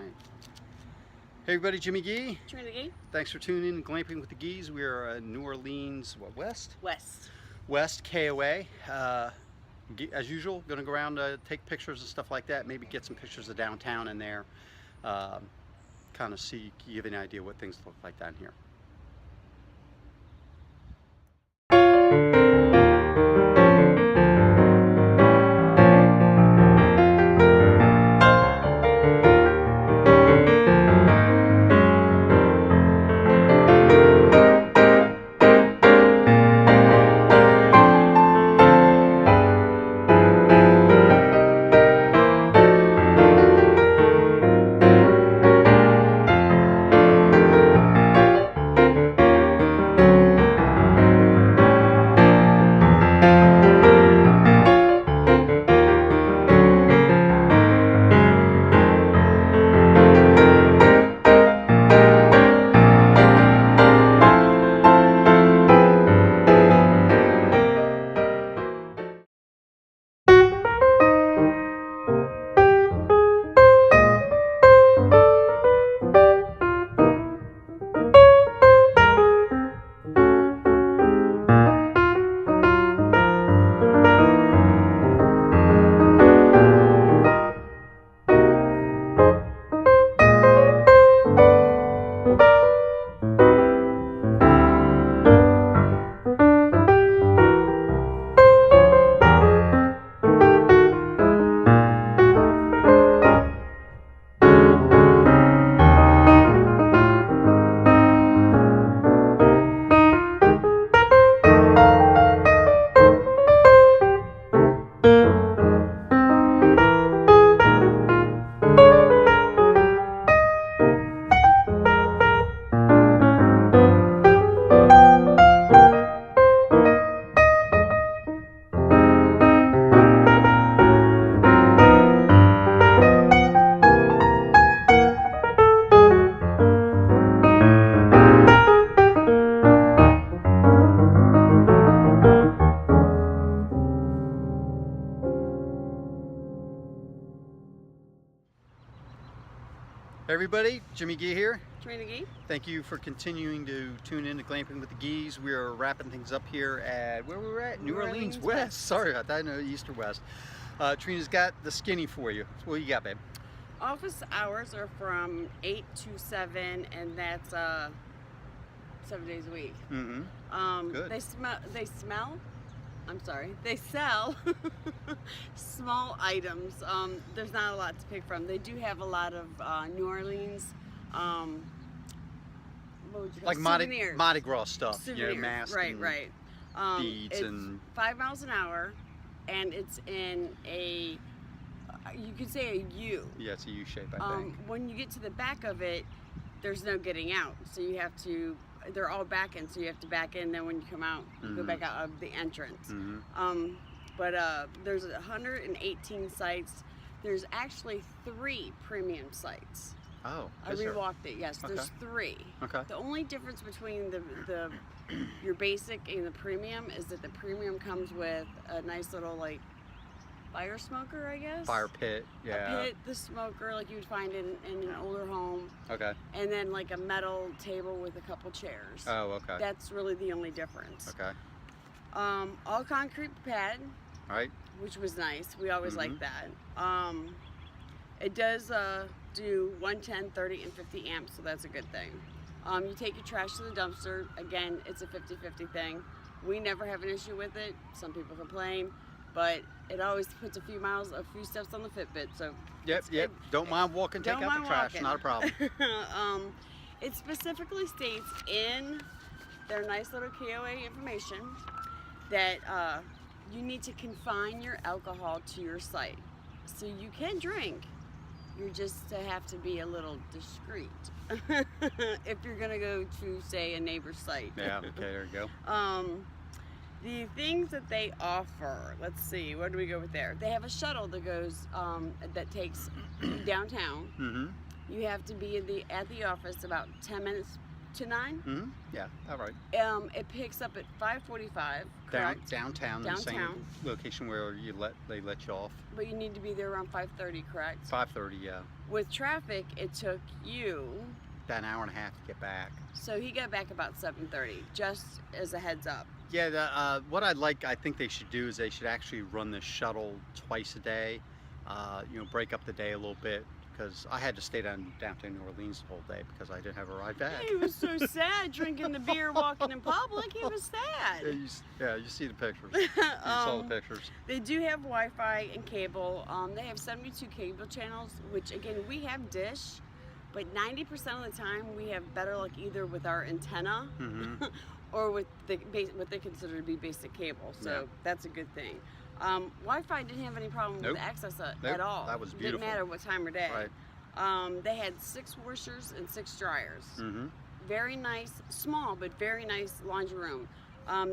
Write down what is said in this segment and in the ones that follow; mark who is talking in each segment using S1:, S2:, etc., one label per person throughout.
S1: right. Hey everybody, Jimmy Gee.
S2: Trinity.
S1: Thanks for tuning in to Glamping with the Gees. We are New Orleans, West?
S2: West.
S1: West KOA. As usual, going to go around take pictures and stuff like that. Maybe get some pictures of downtown in there. Kind of give you an idea what things look like down here. Hey everybody, Jimmy Gee here.
S2: Trinity.
S1: Thank you for continuing to tune in to Glamping with the Gees. We are wrapping things up here at, where we're at? New Orleans West. Sorry about that, I know East or West. Trina's got the skinny for you. What you got, babe?
S2: Office hours are from 8 to 7, and that's 7 days a week.
S1: Good.
S2: They sell small items. There's not a lot to pick from. They do have a lot of New Orleans, what would you call
S1: like
S2: souvenirs.
S1: Mardi Gras stuff,
S2: Souvenirs.
S1: masks
S2: right,
S1: and
S2: right.
S1: beads
S2: it's
S1: and
S2: 5 miles an hour, and it's in a, you could say a U.
S1: Yeah, it's a U shape, I think.
S2: When you get to the back of it, there's no getting out, so you have to, they're all back in, so you have to back in, then when you come out, you go back out of the entrance. But there's 118 sites. There's actually 3 premium sites.
S1: Oh,
S2: I rewalked it, yes, there's 3.
S1: Okay.
S2: The only difference between your basic and the premium is that the premium comes with a nice little, like, fire smoker, I guess.
S1: Fire pit, yeah.
S2: A pit, the smoker, like you would find in an older home.
S1: Okay.
S2: And then like a metal table with a couple chairs.
S1: Oh, okay.
S2: That's really the only difference.
S1: Okay.
S2: All concrete pad.
S1: All right.
S2: Which was nice. We always like that. It does do 110, 30, and 50 amps, so that's a good thing. You take your trash to the dumpster. Again, it's a 50-50 thing. We never have an issue with it. Some people complain. But it always puts a few steps on the Fitbit, so.
S1: Yep. Don't mind walking, take out the trash, not a problem.
S2: It specifically states in their nice little KOA information that you need to confine your alcohol to your site. So you can drink, you just have to be a little discreet if you're gonna go to, say, a neighbor's site.
S1: Yeah, okay, there you go.
S2: The things that they offer, let's see, where do we go with there? They have a shuttle that goes, that takes you downtown. You have to be at the office about 10 minutes to 9.
S1: Mm-hmm. Yeah, all right.
S2: It picks up at 5:45. Correct.
S1: Downtown, the same
S2: Downtown.
S1: location where they let you off.
S2: But you need to be there around 5:30. Correct.
S1: 5:30, yeah.
S2: With traffic, it took you.
S1: About an hour and a half to get back.
S2: So he got back about 7:30. Just as a heads up.
S1: Yeah, what I think they should do is they should actually run the shuttle twice a day. Break up the day a little bit, because I had to stay downtown New Orleans the whole day because I didn't have a ride back.
S2: He was so sad drinking the beer, walking in public. He was sad.
S1: You see the pictures. You saw the pictures.
S2: They do have Wi-Fi and cable. They have 72 cable channels, which again, we have Dish, but 90% of the time we have better luck either with our antenna
S1: Mm-hmm.
S2: or with what they consider to be basic cable. So
S1: Yeah.
S2: that's a good thing. Wi-Fi didn't have any problem
S1: Nope.
S2: with access at
S1: Nope.
S2: all.
S1: That was beautiful.
S2: Didn't matter what time of day.
S1: Right.
S2: They had 6 washers and 6 dryers.
S1: Mm-hmm.
S2: Very nice, small but very nice laundry room.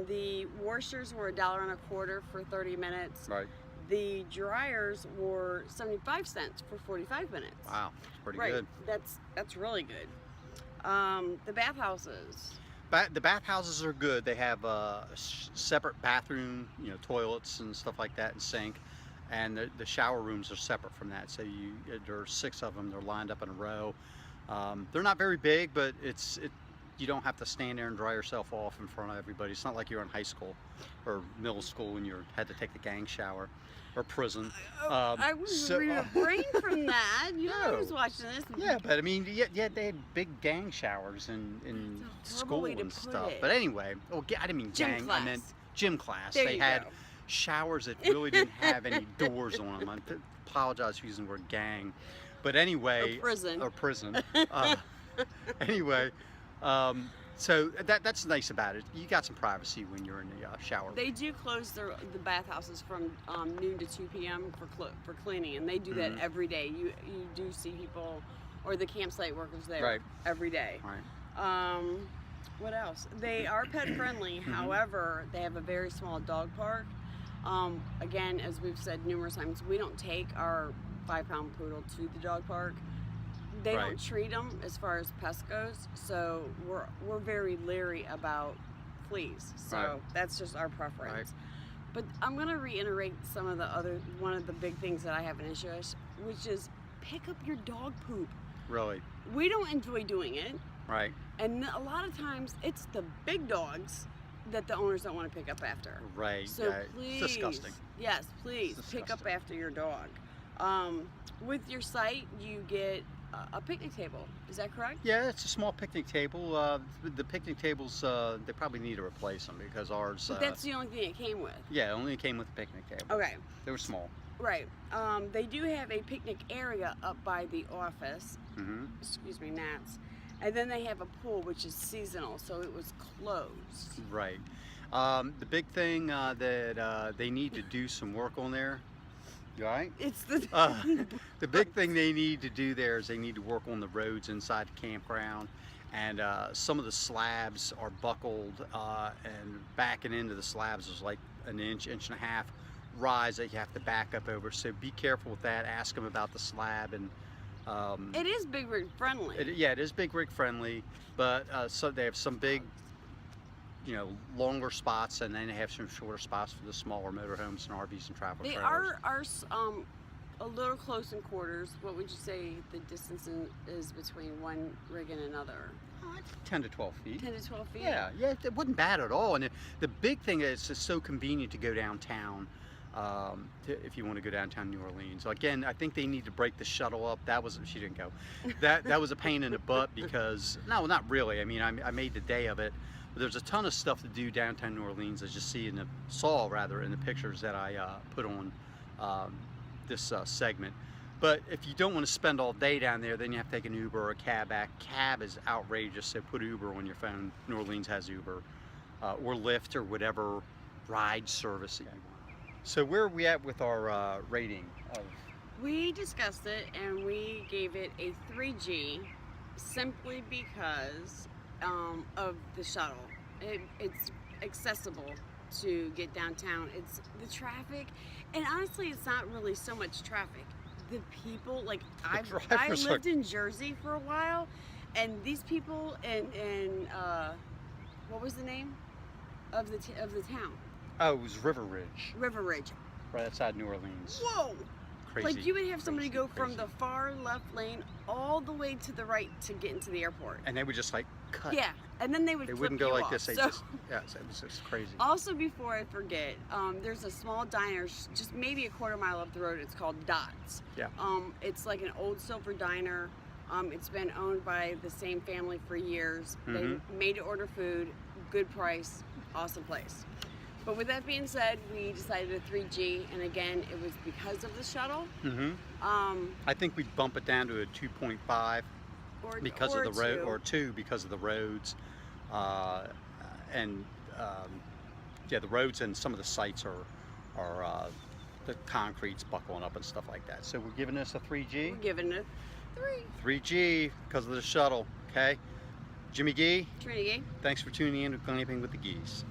S2: The washers were $1.25 for 30 minutes.
S1: Right.
S2: The dryers were 75 cents for 45 minutes.
S1: Wow, that's pretty
S2: Right.
S1: good.
S2: That's really good. The bathhouses.
S1: The bathhouses are good. They have separate bathroom, toilets and stuff like that, and sink. And the shower rooms are separate from that. So there are 6 of them. They're lined up in a row. They're not very big, but you don't have to stand there and dry yourself off in front of everybody. It's not like you're in high school or middle school when you had to take the gang shower, or prison.
S2: I was refrain from that. You know, I was watching this.
S1: Yeah, but I mean, yeah, they had big gang showers in
S2: That's a horrible
S1: school
S2: way to
S1: and
S2: put
S1: stuff.
S2: it.
S1: But anyway, I didn't mean
S2: Gym
S1: gang.
S2: class.
S1: I meant gym class.
S2: There
S1: They
S2: you
S1: had
S2: go.
S1: showers that really didn't have any doors on them. I apologize for using the word gang, but anyway,
S2: Or prison.
S1: Or prison. Anyway. So that's nice about it. You got some privacy when you're in the shower.
S2: They do close the bathhouses from noon to 2 p.m. for cleaning, and they do that
S1: Mhm.
S2: every day. You do see people or the campsite workers there
S1: Right.
S2: every day.
S1: Right.
S2: What else? They are pet friendly.
S1: Mhm.
S2: However, they have a very small dog park. Again, as we've said numerous times, we don't take our 5-pound poodle to the dog park. They
S1: Right.
S2: don't treat them as far as pest goes, so we're very leery about fleas. So
S1: Right.
S2: that's just our preference.
S1: Right.
S2: But I'm gonna reiterate one of the big things that I have an issue with, which is pick up your dog poop.
S1: Really.
S2: We don't enjoy doing it,
S1: Right.
S2: and a lot of times it's the big dogs that the owners don't want to pick up after.
S1: Right.
S2: So
S1: yeah,
S2: please,
S1: it's disgusting.
S2: yes, please
S1: It's
S2: pick up
S1: disgusting.
S2: after your dog. With your site, you get a picnic table. Is that correct?
S1: Yeah, it's a small picnic table. The picnic tables, they probably need to replace them because ours.
S2: But that's the only thing it came with.
S1: Yeah, only came with a picnic table.
S2: Okay,
S1: They were small.
S2: right. They do have a picnic area up by the office.
S1: Mm-hmm.
S2: Excuse me, gnats. And then they have a pool, which is seasonal, so it was closed.
S1: Right. The big thing that they need to do some work on there. You all right?
S2: It's the
S1: The big thing they need to do there is they need to work on the roads inside the campground, and some of the slabs are buckled, and backing into the slabs is like an inch and a half rise that you have to back up over. So be careful with that. Ask them about the slab, and
S2: It is big rig friendly.
S1: yeah, it is big rig friendly, but so they have some big, longer spots, and then they have some shorter spots for the smaller motorhomes and RVs and travel
S2: They
S1: trailers.
S2: are a little close in quarters. What would you say the distance is between one rig and another?
S1: 10 to 12 feet.
S2: 10 to 12 feet?
S1: Yeah, it wasn't bad at all. And the big thing is it's just so convenient to go downtown if you want to go downtown New Orleans. So again, I think they need to break the shuttle up. She didn't go. That was a pain in the butt because, no, not really. I mean, I made the day of it. But there's a ton of stuff to do downtown New Orleans, as you see in the pictures that I put on this segment. But if you don't want to spend all day down there, then you have to take an Uber or a cab back. Cab is outrageous, so put Uber on your phone. New Orleans has Uber or Lyft or whatever ride service that you want. So where are we at with our rating of?
S2: We discussed it and we gave it a 3G simply because of the shuttle. It's accessible to get downtown. It's the traffic, and honestly, it's not really so much traffic. The people, like I
S1: drivers
S2: lived in Jersey for a while, And these people in what was the name of the town?
S1: Oh, it was River Ridge,
S2: River Ridge.
S1: right outside New Orleans.
S2: Whoa!
S1: Crazy.
S2: Like you would have somebody
S1: crazy,
S2: go from
S1: crazy.
S2: the far left lane all the way to the right to get into the airport.
S1: And they would just like cut.
S2: Yeah, and then they would
S1: They
S2: flip
S1: wouldn't go
S2: you
S1: like
S2: off.
S1: this. They
S2: So,
S1: just, yeah, it was just crazy.
S2: also, before I forget, there's a small diner just maybe a quarter mile up the road. It's called Dots.
S1: Yeah.
S2: It's like an old silver diner. It's been owned by the same family for years. They made to order food, good price, awesome place. But with that being said, we decided a 3G, and again, it was because of the shuttle.
S1: I think we'd bump it down to a 2.5 because of the road, or 2 because of the roads, and yeah, the roads and some of the sites are the concrete's buckling up and stuff like that. So we're giving this a 3G.
S2: We're giving it a 3.
S1: 3G because of the shuttle. Okay, Jimmy Gee,
S2: Trinity.
S1: thanks for tuning in to Glamping with the Geese.